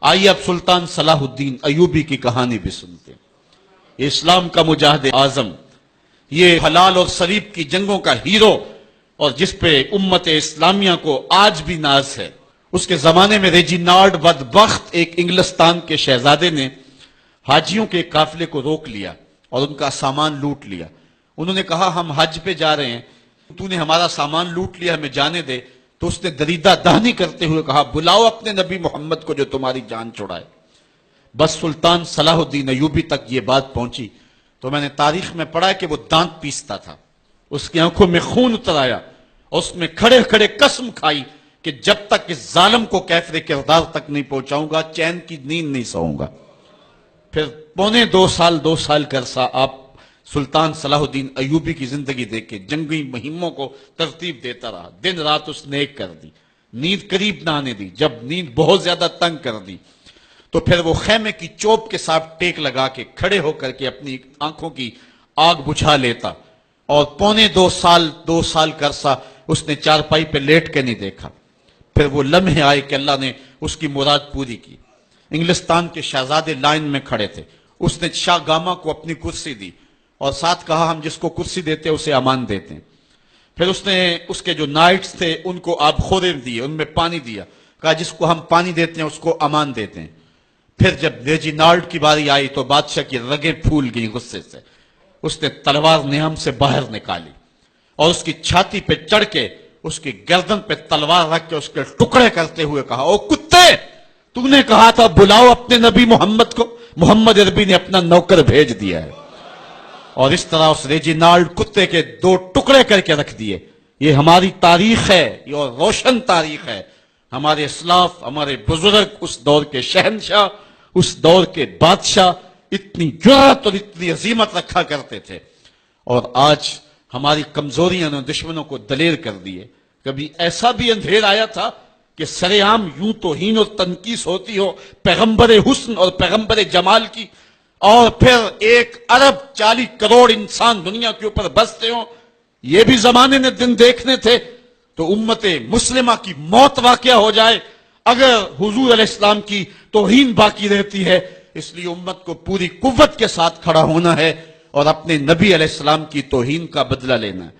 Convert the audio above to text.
آئیے اب سلطان صلاح الدین ایوبی کی کہانی بھی سنتے ہیں۔ اسلام کا مجاہد اعظم، یہ حلال اور صلیب کی جنگوں کا ہیرو، اور جس پہ امت اسلامیہ کو آج بھی ناز ہے۔ اس کے زمانے میں ریجینالڈ بدبخت ایک انگلستان کے شہزادے نے حاجیوں کے قافلے کو روک لیا اور ان کا سامان لوٹ لیا۔ انہوں نے کہا ہم حج پہ جا رہے ہیں، تو نے ہمارا سامان لوٹ لیا، ہمیں جانے دے۔ تو اس نے دریدہ دہنی کرتے ہوئے کہا بلاؤ اپنے نبی محمد کو جو تمہاری جان چھڑائے۔ بس سلطان صلاح الدین ایوبی تک یہ بات پہنچی تو میں نے تاریخ میں پڑھا کہ وہ دانت پیستا تھا، اس کی آنکھوں میں خون اتر آیا، اور اس میں کھڑے کھڑے قسم کھائی کہ جب تک اس ظالم کو کیفر کردار تک نہیں پہنچاؤں گا چین کی نیند نہیں سوؤں گا۔ پھر پونے دو سال کا عرصہ آپ سلطان صلاح الدین ایوبی کی زندگی دیکھے، جنگی مہموں کو ترتیب دیتا رہا، دن رات اس نے ایک کر دی، نیند قریب نہ آنے دی۔ جب نیند بہت زیادہ تنگ کر دی تو پھر وہ خیمے کی چوب کے ساتھ ٹیک لگا کے کھڑے ہو کر کے اپنی آنکھوں کی آگ بجھا لیتا، اور پونے دو سال کا عرصہ اس نے چارپائی پہ لیٹ کے نہیں دیکھا۔ پھر وہ لمحے آئے کہ اللہ نے اس کی مراد پوری کی۔ انگلستان کے شہزادے لائن میں کھڑے تھے، اس نے شاہ گاما کو اپنی کرسی دی اور ساتھ کہا ہم جس کو کرسی دیتے ہیں اسے امان دیتے ہیں۔ پھر اس نے اس کے جو نائٹس تھے ان کو آب خورے دیے، ان میں پانی دیا، کہا جس کو ہم پانی دیتے ہیں اس کو امان دیتے ہیں۔ پھر جب ریجینالڈ کی باری آئی تو بادشاہ کی رگیں پھول گئی غصے سے، اس نے تلوار نیام سے باہر نکالی اور اس کی چھاتی پہ چڑھ کے اس کی گردن پہ تلوار رکھ کے اس کے ٹکڑے کرتے ہوئے کہا او کتے، تو نے کہا تھا بلاؤ اپنے نبی محمد کو، محمد عربی نے اپنا نوکر بھیج دیا ہے۔ اور اس طرح اس ریجینالڈ کتے کے دو ٹکڑے کر کے رکھ دیے۔ یہ ہماری تاریخ ہے، یہ اور روشن تاریخ ہے۔ ہمارے اسلاف، ہمارے بزرگ، اس دور کے شہنشاہ، اس دور کے بادشاہ اتنی جرأت اور اتنی عظیمت رکھا کرتے تھے، اور آج ہماری کمزوریاں نے دشمنوں کو دلیر کر دیے۔ کبھی ایسا بھی اندھیر آیا تھا کہ سرے عام یوں توہین اور تنقیص ہوتی ہو پیغمبر حسن اور پیغمبر جمال کی، اور پھر 1.40 ارب انسان دنیا کے اوپر بستے ہوں، یہ بھی زمانے نے دن دیکھنے تھے۔ تو امت مسلمہ کی موت واقع ہو جائے اگر حضور علیہ السلام کی توہین باقی رہتی ہے۔ اس لیے امت کو پوری قوت کے ساتھ کھڑا ہونا ہے اور اپنے نبی علیہ السلام کی توہین کا بدلہ لینا ہے۔